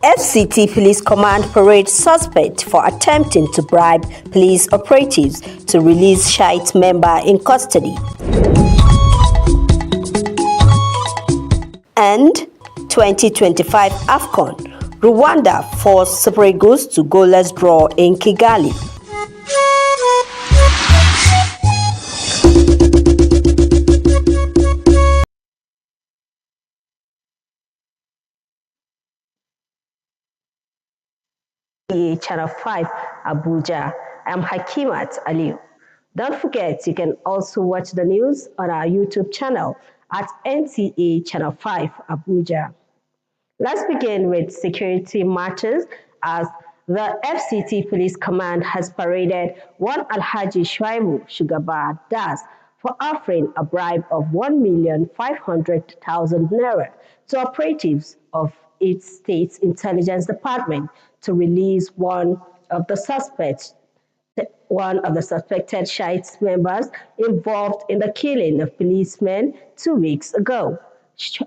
FCT Police Command parades suspect for attempting to bribe police operatives to release Shiite member in custody. And 2025 AFCON, Rwanda forced Super Eagles to goalless draw in Kigali. Channel 5, Abuja. I'm Hakimat Aliu. Don't forget, you can also watch the news on our YouTube channel at NTA Channel 5, Abuja. Let's begin with security matters as the FCT Police Command has paraded one Alhaji Shuaibu Shugaba Das for offering a bribe of 1,500,000 naira to operatives of its state's intelligence department to release one of the suspected Shiite members involved in the killing of policemen 2 weeks ago.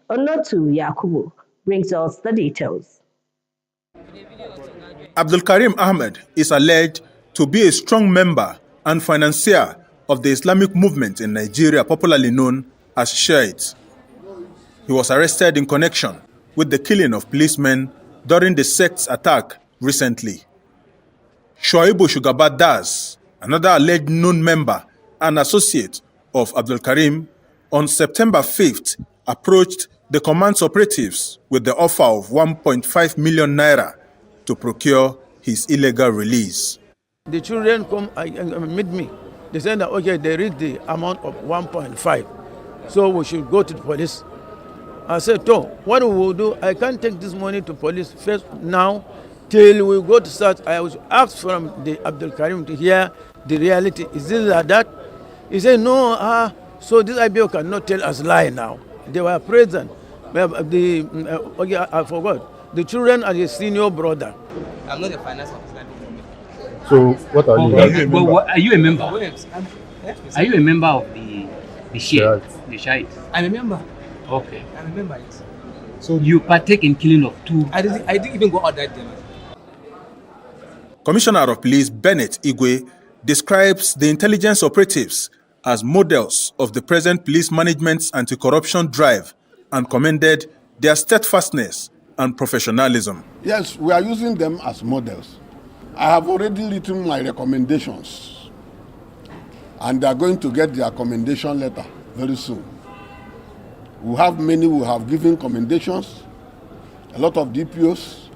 Onotu Yakubu brings us the details. Abdul Karim Ahmed is alleged to be a strong member and financier of the Islamic movement in Nigeria, popularly known as Shiite. He was arrested in connection with the killing of policemen during the sect's attack recently. Shuaibu Shugaba Das, another alleged known member and associate of Abdul Karim, on September 5th approached the command's operatives with the offer of 1.5 million naira to procure his illegal release. The children come and meet me. They said that, okay, they read the amount of 1.5, so we should go to the police. I said, "Oh, what we will do, I can't take this money to police first now, till we go to search. I will ask from the Abdul Karim to hear the reality. Is this like that?" He said, "No, so this IBO cannot tell us lie now. They were present. Okay, I forgot. The children are the senior brother." I'm not a finance officer. So what are you? Are you a member? Are you a member of the Shiite? The Shiite? I'm a member. Okay. I'm a member, yes. So you partake in killing of two? I didn't even go out that day. Commissioner of Police Bennett Igwe describes the intelligence operatives as models of the present police management's anti-corruption drive and commended their steadfastness and professionalism. Yes, we are using them as models. I have already written my recommendations, and they are going to get their commendation letter very soon. We have many who have given commendations, a lot of DPOs,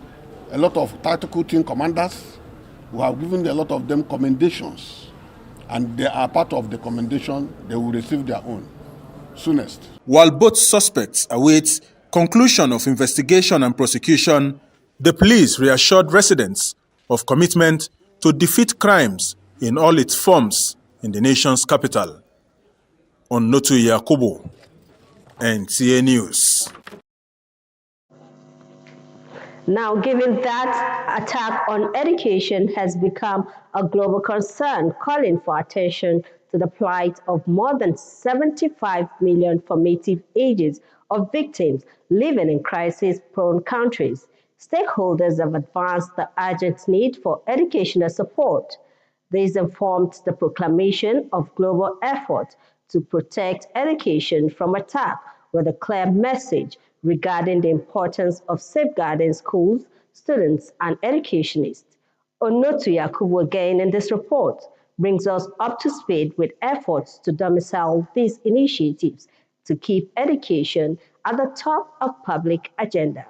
a lot of tactical team commanders who have given a lot of them commendations, and they are part of the commendation. They will receive their own soonest. While both suspects await conclusion of investigation and prosecution, the police reassured residents of commitment to defeat crimes in all its forms in the nation's capital. Onotu Yakubu, NTA News. Now, given that attack on education has become a global concern, calling for attention to the plight of more than 75 million formative ages of victims living in crisis-prone countries, stakeholders have advanced the urgent need for educational support. This informed the proclamation of global effort to protect education from attack with a clear message regarding the importance of safeguarding schools, students, and educationists. Onotu Yakubu again in this report brings us up to speed with efforts to domicile these initiatives to keep education at the top of public agenda.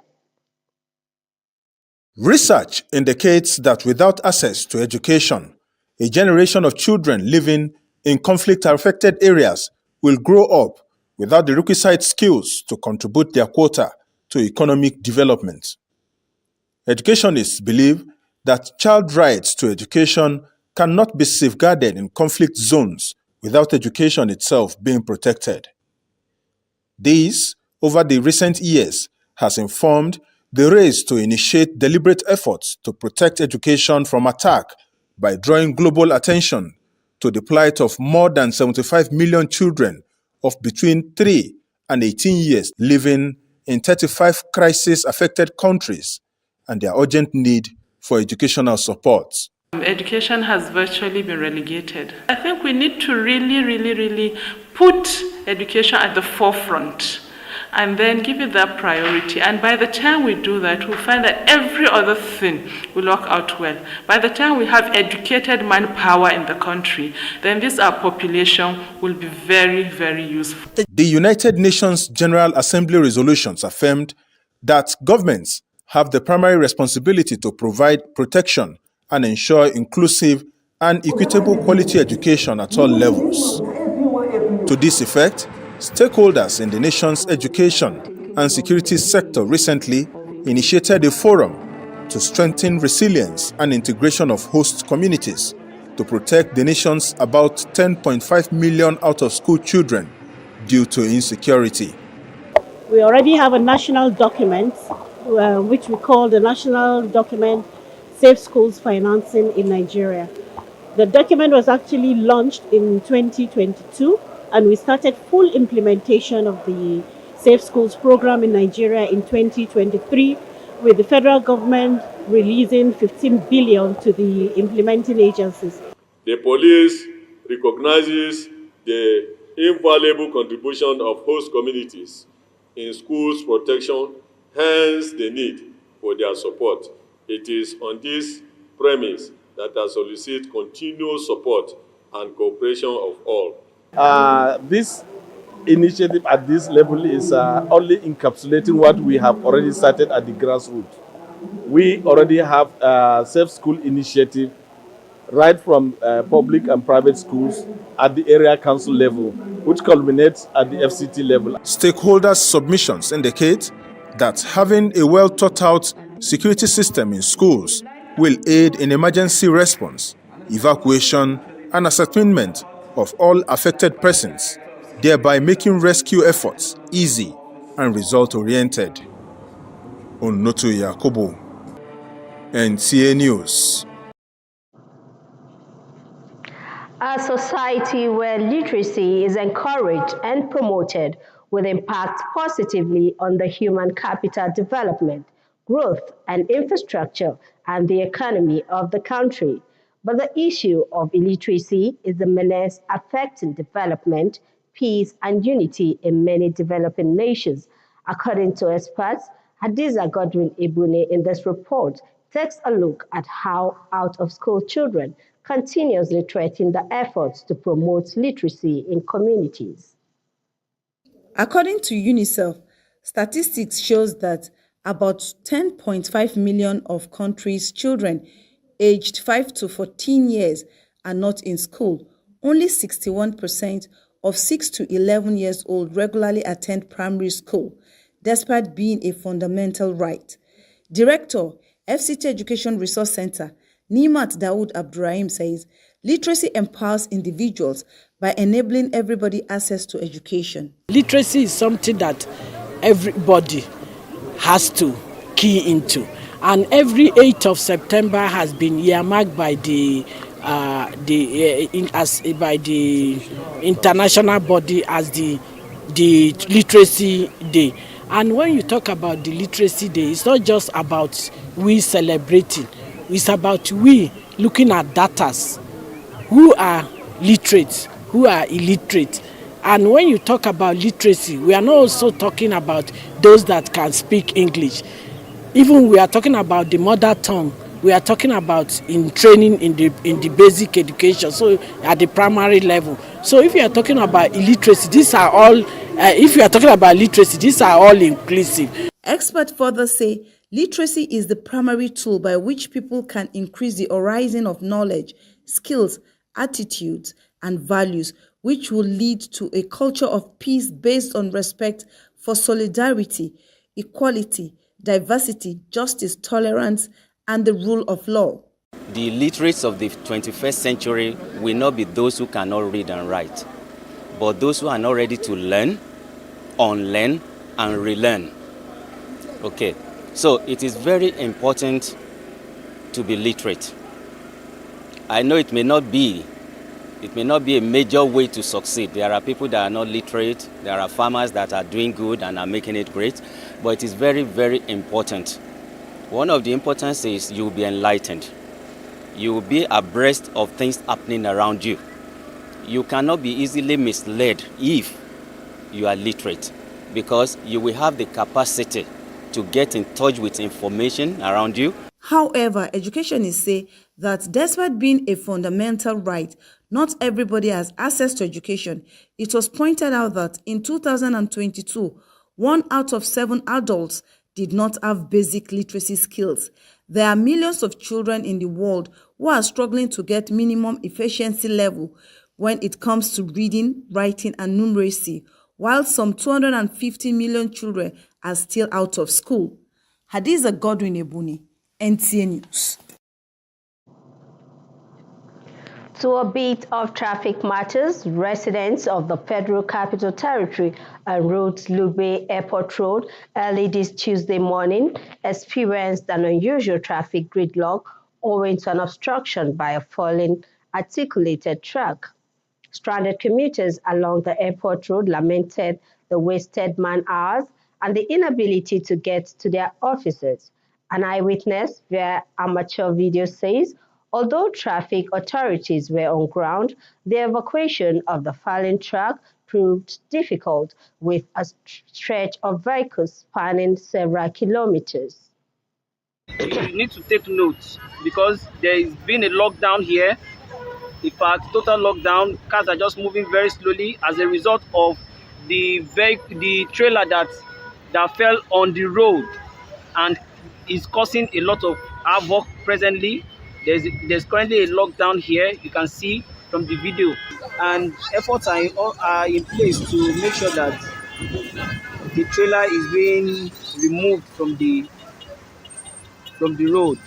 Research indicates that without access to education, a generation of children living in conflict-affected areas will grow up without the requisite skills to contribute their quota to economic development. Educationists believe that child rights to education cannot be safeguarded in conflict zones without education itself being protected. This, over the recent years, has informed the race to initiate deliberate efforts to protect education from attack by drawing global attention to the plight of more than 75 million children of between 3 and 18 years living in 35 crisis-affected countries and their urgent need for educational support. Education has virtually been relegated. I think we need to really put education at the forefront and then give it that priority. And by the time we do that, we'll find that every other thing will work out well. By the time we have educated manpower in the country, then this our population will be very useful. The United Nations General Assembly resolutions affirmed that governments have the primary responsibility to provide protection and ensure inclusive and equitable quality education at all levels. To this effect, stakeholders in the nation's education and security sector recently initiated a forum to strengthen resilience and integration of host communities to protect the nation's about 10.5 million out-of-school children due to insecurity. We already have a national document, which we call the National Document Safe Schools Financing in Nigeria. The document was actually launched in 2022, and we started full implementation of the Safe Schools program in Nigeria in 2023, with the federal government releasing 15 billion to the implementing agencies. The police recognizes the invaluable contribution of host communities in schools protection, hence the need for their support. It is on this premise that I solicit continuous support and cooperation of all. This initiative at this level is only encapsulating what we have already started at the grassroots. We already have a safe school initiative right from public and private schools at the area council level, which culminates at the FCT level. Stakeholders' submissions indicate that having a well-thought-out security system in schools will aid in emergency response, evacuation, and ascertainment of all affected persons, thereby making rescue efforts easy and result-oriented. Onoto Yakobo, NTA News. A society where literacy is encouraged and promoted will impact positively on the human capital development, growth and infrastructure, and the economy of the country. But the issue of illiteracy is a menace affecting development, peace, and unity in many developing nations. According to experts, Hadiza Godwin Ibune in this report takes a look at how out-of-school children continuously threaten the efforts to promote literacy in communities. According to UNICEF, statistics shows that about 10.5 million of country's children aged 5 to 14 years are not in school. Only 61% of 6 to 11 years old regularly attend primary school, despite being a fundamental right. Director, FCT Education Resource Center, Nimat Dawood Abdurrahim says, literacy empowers individuals by enabling everybody access to education. Literacy is something that everybody has to key into. And every 8th of September has been earmarked by the international body as the Literacy Day. And when you talk about the Literacy Day, it's not just about we celebrating. It's about we looking at data. Who are literate? Who are illiterate? And when you talk about literacy, we are not also talking about those that can speak English. Even we are talking about the mother tongue. We are talking about in training in the basic education, so at the primary level. So if you are talking about illiteracy, these are all. If you are talking about literacy, these are all inclusive. Experts further say literacy is the primary tool by which people can increase the horizon of knowledge, skills, attitudes, and values, which will lead to a culture of peace based on respect for solidarity, equality, diversity, justice, tolerance, and the rule of law. The literates of the 21st century will not be those who cannot read and write, but those who are not ready to learn, unlearn, and relearn. Okay, so it is very important to be literate. I know it may not be a major way to succeed. There are people that are not literate. There are farmers that are doing good and are making it great. But it is very, very important One of the importance is you will be enlightened. You will be abreast of things happening around you. You cannot be easily misled if you are literate, because you will have the capacity to get in touch with information around you. However, educationists say that despite being a fundamental right, not everybody has access to education. It was pointed out that in 2022, 1 out of 7 adults did not have basic literacy skills. There are millions of children in the world who are struggling to get minimum efficiency level when it comes to reading, writing, and numeracy, while some 250 million children are still out of school. Hadiza Godwin Ebuni, NTA News. To a bit of traffic matters, residents of the Federal Capital Territory and route Lube Airport Road early this Tuesday morning experienced an unusual traffic gridlock owing to an obstruction by a fallen articulated truck. Stranded commuters along the airport road lamented the wasted man hours and the inability to get to their offices. An eyewitness via amateur video says, although traffic authorities were on ground, the evacuation of the fallen truck proved difficult with a stretch of vehicles spanning several kilometers. You need to take note because there has been a lockdown here. In fact, total lockdown. Cars are just moving very slowly as a result of the trailer that fell on the road and is causing a lot of havoc presently. There's currently a lockdown here. You can see from the video, and efforts are in place to make sure that the trailer is being removed from the road.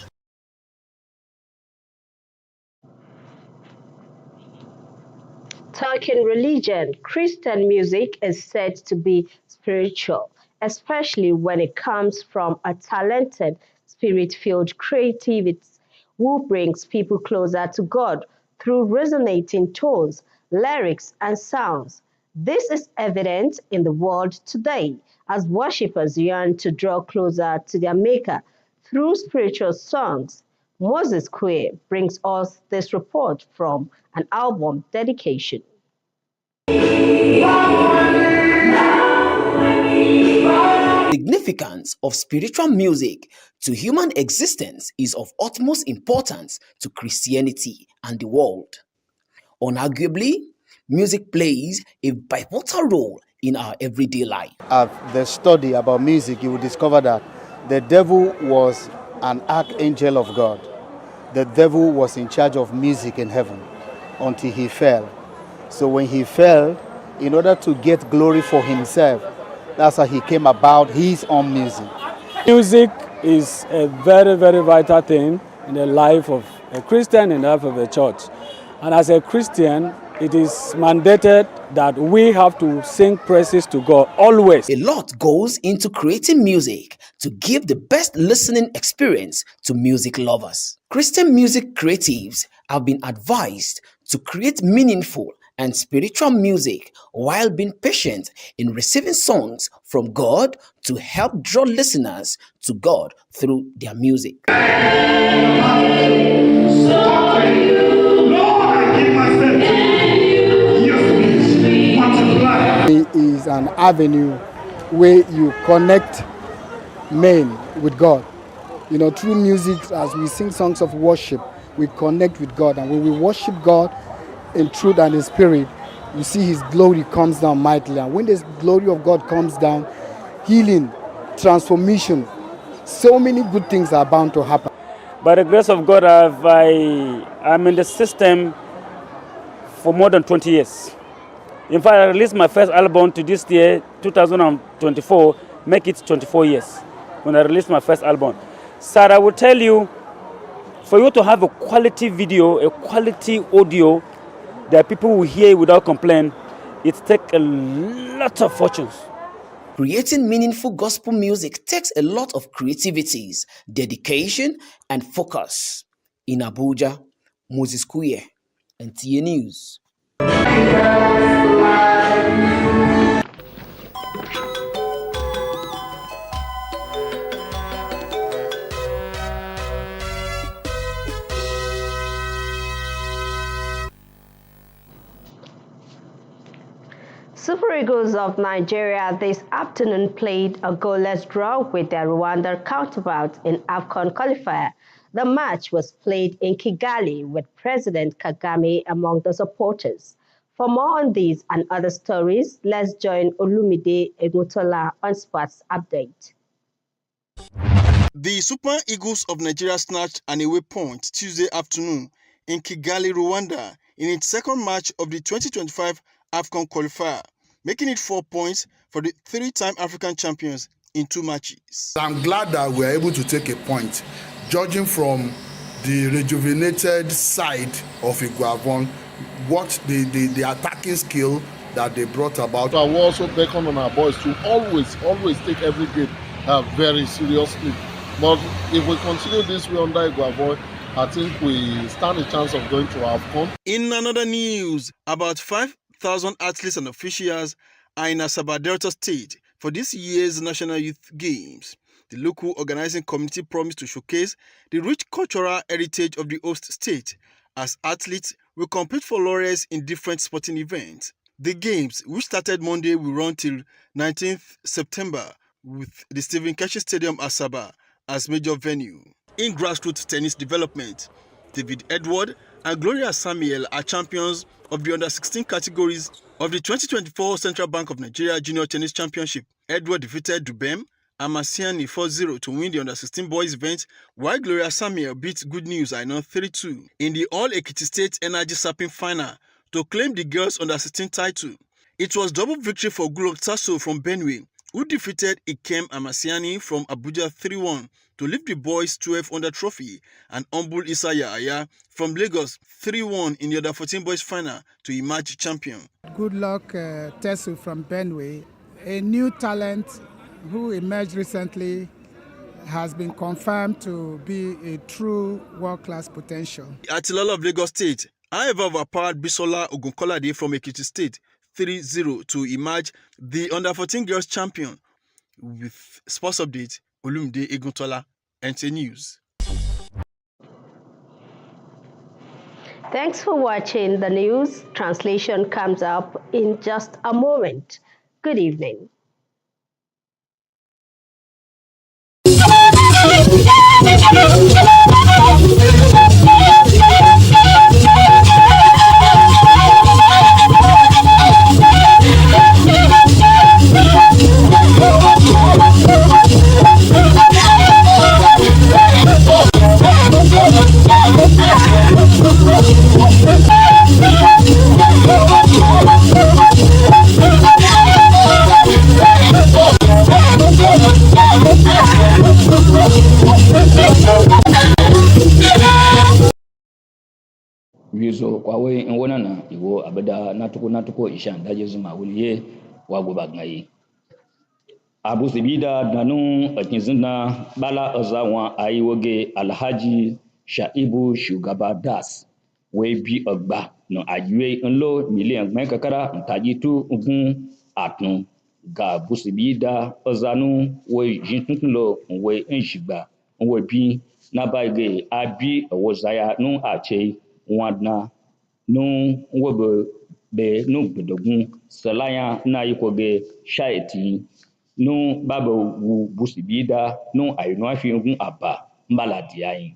Talking religion, Christian music is said to be spiritual, especially when it comes from a talented, spirit-filled creativist who brings people closer to God through resonating tones, lyrics, and sounds. This is evident in the world today as worshippers yearn to draw closer to their Maker through spiritual songs. Moses Quay brings us this report from an album dedication. Significance of spiritual music to human existence is of utmost importance to Christianity and the world. Unarguably, music plays a pivotal role in our everyday life. At the study about music, you will discover that the devil was an archangel of God. The devil was in charge of music in heaven until he fell. So when he fell, in order to get glory for himself, that's how he came about his own music. Music is a very, very vital thing in the life of a Christian and the life of a church. And as a Christian, it is mandated that we have to sing praises to God always. A lot goes into creating music to give the best listening experience to music lovers. Christian music creatives have been advised to create meaningful and spiritual music while being patient in receiving songs from God to help draw listeners to God through their music. It is an avenue where you connect men with God. You know, through music, as we sing songs of worship, we connect with God. And when we worship God in truth and in spirit, you see his glory comes down mightily. And when this glory of God comes down, healing, transformation, so many good things are bound to happen. By the grace of God, I'm in the system for more than 20 years. In fact, I released my first album to this year, 2024, make it 24 years, when I released my first album. Sir, I will tell you, for you to have a quality video, a quality audio, that people will hear without complaint, it takes a lot of fortunes. Creating meaningful gospel music takes a lot of creativities, dedication, and focus. In Abuja, Moses Kuye, NTA News. Super Eagles of Nigeria this afternoon played a goalless draw with their Rwandan counterparts in AFCON qualifier. The match was played in Kigali with President Kagame among the supporters. For more on these and other stories, let's join Olumide Egutola on Sports Update. The Super Eagles of Nigeria snatched an away point Tuesday afternoon in Kigali, Rwanda, in its second match of the 2025 AFCON qualifier, making it 4 points for the three-time African champions in 2 matches. I'm glad that we're able to take a point, judging from the rejuvenated side of Iguavon, what the attacking skill that they brought about. So I will also beckon on our boys to always take every game very seriously. But if we continue this way under Iguavon, I think we stand a chance of going to AFCON. In another news, about 5,000 athletes and officials are in Asaba Delta State for this year's National Youth Games. The local organizing committee promised to showcase the rich cultural heritage of the host state as athletes will compete for laurels in different sporting events. The games, which started Monday, will run till 19th September with the Stephen Keshi Stadium Asaba as major venue. In grassroots tennis development, David Edward and Gloria Samuel are champions of the under-16 categories of the 2024 Central Bank of Nigeria Junior Tennis Championship. Edward defeated Dubem Amasiani 4-0 to win the under-16 boys event, while Gloria Samuel beat Good News Ainon 3-2 in the All-Ekiti State Energy Sapping Final to claim the girls under-16 title. It was double victory for Gulok Tasso from Benue, who defeated Ikem Amasiani from Abuja 3-1 to lift the boys 12 under trophy, and Ombul Isaya Aya from Lagos 3-1 in the under 14 boys final to emerge champion. Good luck, Tesu from Benue, a new talent who emerged recently, has been confirmed to be a true world-class potential. Atilala of Lagos State, however, overpowered Bisola Ogunkolade from Ekiti State 3-0 to emerge the under 14 girls champion. With sports update, Olumide Eguntola, NT News. Thanks for watching the news. Translation comes up in just a moment. Good evening. Wizo kwawe ngona na iwo abada natuko ishan daje zuma wuliye wago bagnai abu sibida danu akinzina bala azawa ayiwoge alhaji shaibu shugaba das we bi agba no ajiwe nlo miliyan mai kakara ntajitu ugun atun ga busibida azanu we jintunlo we enjigba we bi nabaige abi awozaya nu ache wadna nu wobe be nu gbedogun salaya na yikoge shaiti nu baba wu busibida nu ayinu afigun aba mbaladi ayin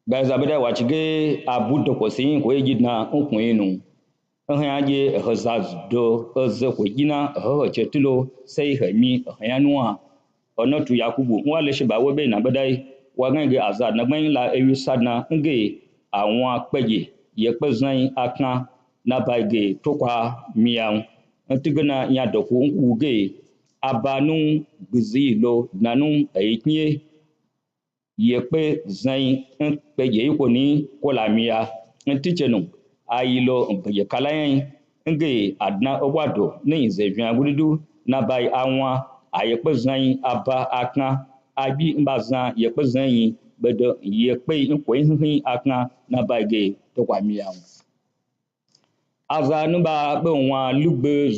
bazabeda wachige abudo kosin ko yidna okuninu ahaje hazaz do azza ko gina ha chetulo sai hami hayanwa onotu yakubu wale sheba webe na badai wangenge azad na gban la ewi sadna nge àwọn apeje yepe zan akan na baige tokwa miyan ntigana ya doku nkuge abanu gbizilo nanu eyikie yepe zan npeje ikoni kolamia ntichenu ayilo npeje kalayan nge adna owado ni zevian agududu na bai àwọn ayepe zan aba akan abi mbazan yepe zan yin bedo yepe nko hin akan na baige tokwa miyan aza nuba be won lugbe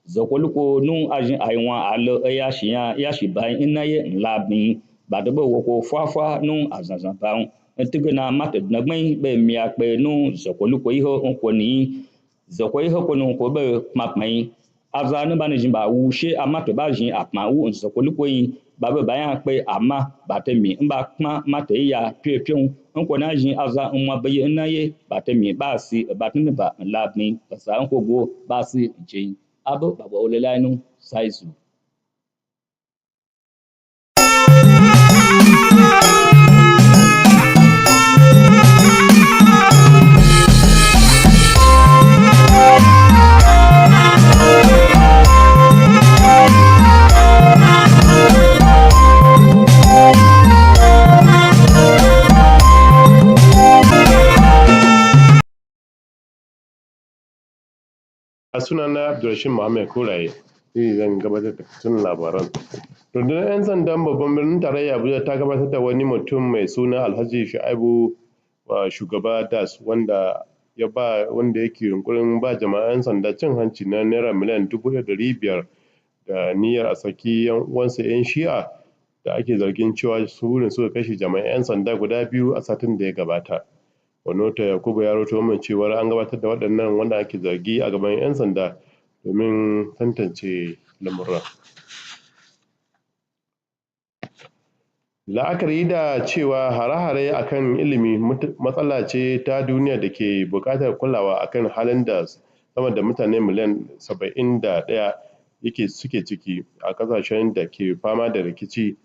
zoko luko nu ajin aiwon alo ya shiba inaye nlabin badebe woko fafa nu azazan baun ntigana mate nagban be mi ape nu zoko luko iho nko ni zakwa ihe kwenu ko be mapmai aza ne ba ne jin ba wu she ama to ba jin apma wu zakwa lukoi ba be ba ya pe ama ba te mi mba kma mate ya pie pion nko na jin aza nwa be na ye ba te mi ba si ba te ne ba la mi sa nko go ba si jin abo ba bo le la nu saizu. Sunana Abdulrashid Muhammad Kuraye, ni zan gabatar da tun labaran. Rundunar 'yan sandan babban birnin tarayya Abuja ta gabatar da wani mutum mai suna Alhaji Shu'aibu wa shugaba Das wanda yake yunkurin ba jama'an 'yan sanda cin hanci na naira miliyan 1,500 da niyyar a saki 'yan uwansa 'yan shi'a da ake zargin cewa su ne suka kashe jama'an 'yan sanda guda biyu a satin da ya gabata. Onoto Yakubu ya rawaito min cewar an gabatar da waɗannan wanda ake zargi a gaban 'yan sanda domin tantance lamuran. La'akari da cewa hare-hare a kan ilimi matsala ce ta duniya da ke buƙatar kulawa a kan halin da sama da mutane miliyan 71 suke ciki a ƙasashen da ke fama da rikici,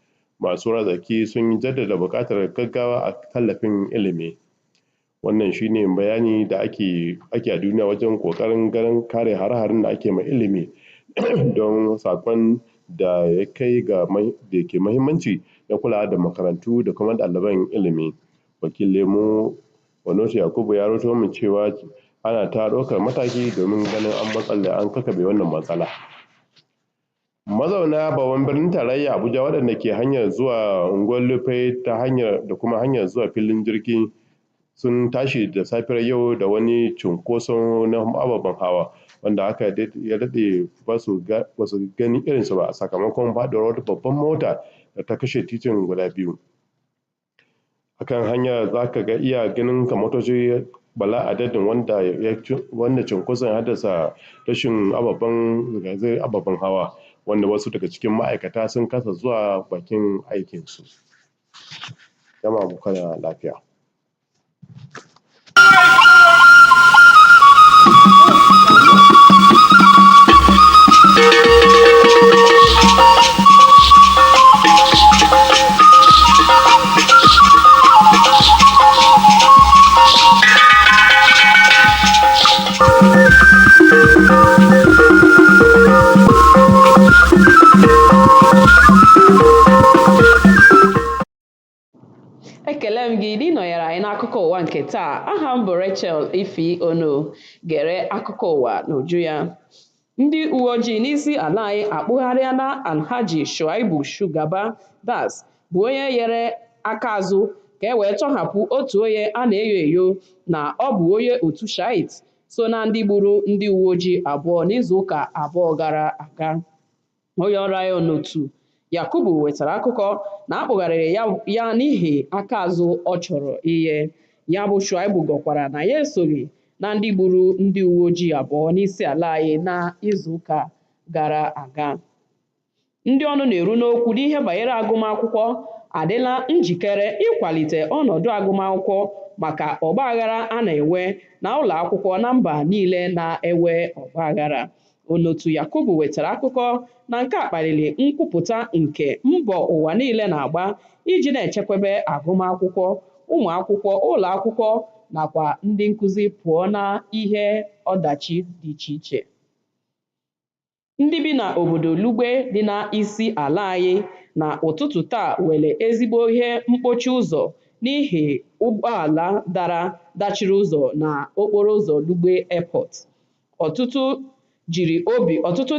masu razaki sun jaddada buƙatar gaggawa a tallafin ilimi. Wannan shi ne bayani da ake a duniya wajen ƙoƙarin ganin kare hare-haren da ake ma ilimi don saƙon da ya kai ga da ke muhimmanci na kulawa da makarantu da kuma ɗaliban ilimi. Wakilinmu Onoto Yakubu ya rawaito min cewa ana ta ɗaukar mataki domin ganin an kakkaɓe wannan matsala. Mazauna babban birnin tarayya Abuja waɗanda ke hanyar zuwa unguwar Lufe da kuma hanyar zuwa filin jirgi sun tashi da safiyar yau da wani cunkoso na ababen hawa wanda ya daɗe ba su gani irinsa ba sakamakon faɗuwar wata babban mota da ta kashe titin guda biyu. A kan hanya za ka iya ganin motoci bala adadin wanda cunkoson ya haddasa rashin ababen hawa wanda wasu daga cikin ma'aikata sun kasa zuwa bakin aikinsu. Jama'a mu kwana lafiya. Ekele m gị na ị nọnyere anyị n'akụkọ ụwa nke taa. Aha m bụ Rachel Ifi Ono. Gere akụkọ ụwa n'uju ya. Ndị uwe ojii n'isi ala anyị akpụgharịala Alhaji Shuaibu Shugaba Das bụ onye nyere aka azụ ka e wee tọhapụ otu onye a na-eyo eyo na ọ bụ onye otu Shiite so na ndị gburu ndị uwe ojii abụọ n'izuụka abụọ gara aga. Onye ọrụ anyị n'otu Yakubu wetara akụkọ na akpụgharịrị ya n'ihi aka azụ ọ chọrọ inye. Ya bụ Shuaibu gọkwara na ya esoghị na ndị gburu ndị uwe ojii abụọ n'isi ala anyị na izuụka gara aga. Ndị ọnụ na-eru n'okwu n'ihe banyere agụmakwụkwọ adịla njikere ịkwalite ọnọdụ agụmakwụkwọ maka ọgbaghara a na-enwe na ụlọ akwụkwọ na mba niile na-enwe ọgbaghara. Onotu Yakubu wetara akụkọ na nke a kpaliri nkwupụta nke mbọ ụwa niile na-agba iji na-echekwebe agụmakwụkwọ ụmụ akwụkwọ, ụlọ akwụkwọ nakwa ndị nkụzi pụọ na ihe ọdachi dị iche iche. Ndị bi n'obodo Lugbe dị n'isi ala anyị na ụtụtụ taa nwere ezigbo ihe mkpọchi ụzọ n'ihi ụgbọala dachiri ụzọ na okporo ụzọ Lugbe Airport. Ọtụtụ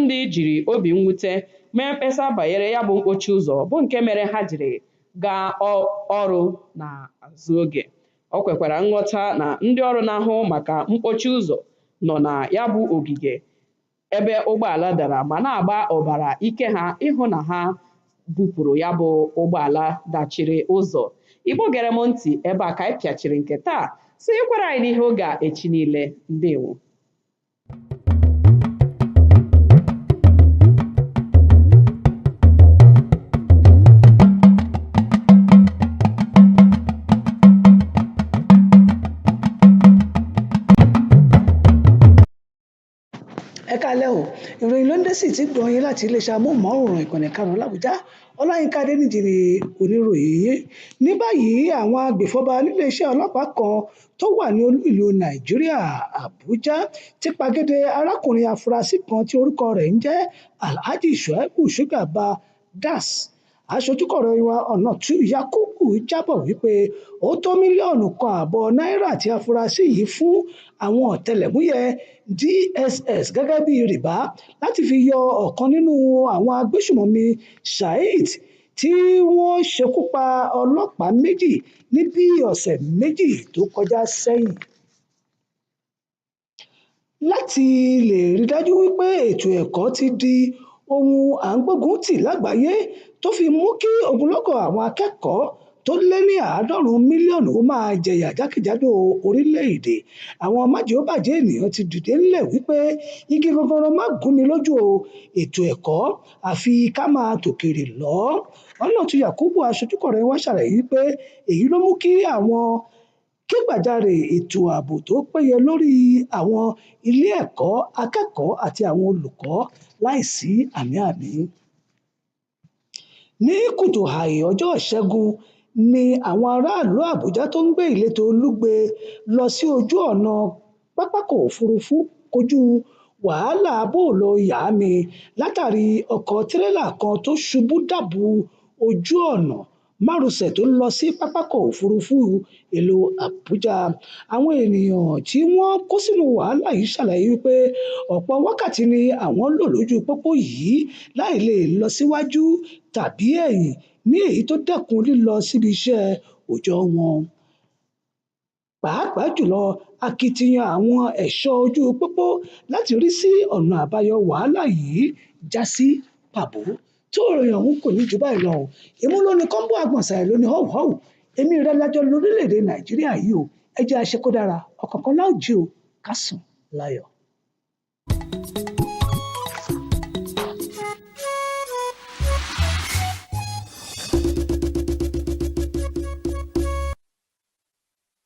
ndị jiri obi mwute mee mkpesa banyere ya bụ mkpọchi ụzọ bụ nke mere ha jiri gaa ọrụ n'azụ oge. O kwekwara nghọta na ndị ọrụ na-ahụ maka mkpọchi ụzọ nọ na ya bụ ogige ebe ụgbọala dara ma na-agba ọbara ike ha ịhụ na ha bupụrụ ya bụ ụgbọala dachiri ụzọ. Igbo gere m ntị ebe a ka anyị pịachiri nke taa, so ikwere anyị n'ihe oge a echi niile. Ndewo. ìròyìn ló ń dé sí ti gbọ̀n yín láti iléeṣẹ́ amóhùnmáwòrán ìkànnì karùn-ún làbújá ọláyínká adéníjì ni oníròyìn yín. Ní báyìí àwọn agbèfọ́ba níléeṣẹ́ ọlọ́pàá kan tó wà ní olú ìlú nàìjíríà àbújá ti pàgédé arákùnrin afurasí kan tí orúkọ rẹ̀ ń jẹ́ alhaji shuaibu shugaba das. Aṣojúkọ̀ròyìn wa Ọ̀nàtú Yakubu jábọ̀ wípé ó tó mílíọ̀nù kan àbọ̀ náírà tí afurasí yìí fún àwọn ọ̀tẹlẹ̀múyẹ́ DSS gẹ́gẹ́ bí rìbá láti fi yọ ọ̀kan nínú àwọn agbésùmọ̀mí Saheed tí wọ́n ṣekú pa ọlọ́pàá méjì ní bí ọ̀sẹ̀ méjì tó kọjá sẹ́yìn. Láti lè rí dájú wípé ètò ẹ̀kọ́ ti di ohun à ń gbógun tì lágbàáyé tó fi mú kí ogunlọ́gọ̀ àwọn akẹ́kọ̀ọ́ tó lé ní 90 mílíọ̀nù máa jẹ̀yà jákèjádò orílẹ̀-èdè, àwọn májèóbàjẹ́ ènìyàn ti dìde ńlẹ̀ wípé igi gogoro má gúnni lójú o, ètò ẹ̀kọ́ àfi ká máa tòkèrè lọ. Ọ̀nàtú Yakubu aṣojúkọ̀ròyìn wa ṣàlàyé wípé èyí ló mú kí àwọn kígbàjarè ètò ààbò tó péye lórí àwọn ilé ẹ̀kọ́, akẹ́kọ̀ọ́ àti àwọn olùkọ́ láìsí àní-àní. Ní kùtù hàì ọjọ́ ìṣẹ́gun ni àwọn aráàlú àbújá tó ń gbé ìletò olúgbe lọ sí ojú ọ̀nà pápákọ̀ òfurufú kojú wàhálà bóòlù yàámi látàrí ọkọ̀ tirẹ́là kan tó ṣubú dàbù ojú ọ̀nà márosẹ̀ tó ń lọ sí pápákọ̀ òfurufú ìlú àbújá. Àwọn ènìyàn tí wọ́n kó sínú wàhálà yìí ṣàlàyé wípé ọ̀pọ̀ wákàtí ni àwọn lò lójú pópó yìí láì lè lọ síwájú tàbí ẹ̀yìn ní èyí tó dẹ́kun lílọ síbi iṣẹ́ òòjọ́ wọn. Pàápàá jùlọ akitiyan àwọn ẹ̀ṣọ́ ojú pópó láti rí sí ọ̀nà àbáyọ wàhálà yìí já sí pàbó. Tó ìròyìn ọ̀hún kò ní jù báyìí lọ o. Èmú ló ní kọ́ńbó àgbọ̀nsà ẹ̀ ló ní họ́wùhọ́wù. Èmi rẹ̀ lájọ lórílẹ̀‐èdè Nàìjíríà yìí o. Ẹ jẹ́ a ṣe kó dára, ọ̀kọ̀ọ̀kan láò jí o, ká sùn láyọ̀.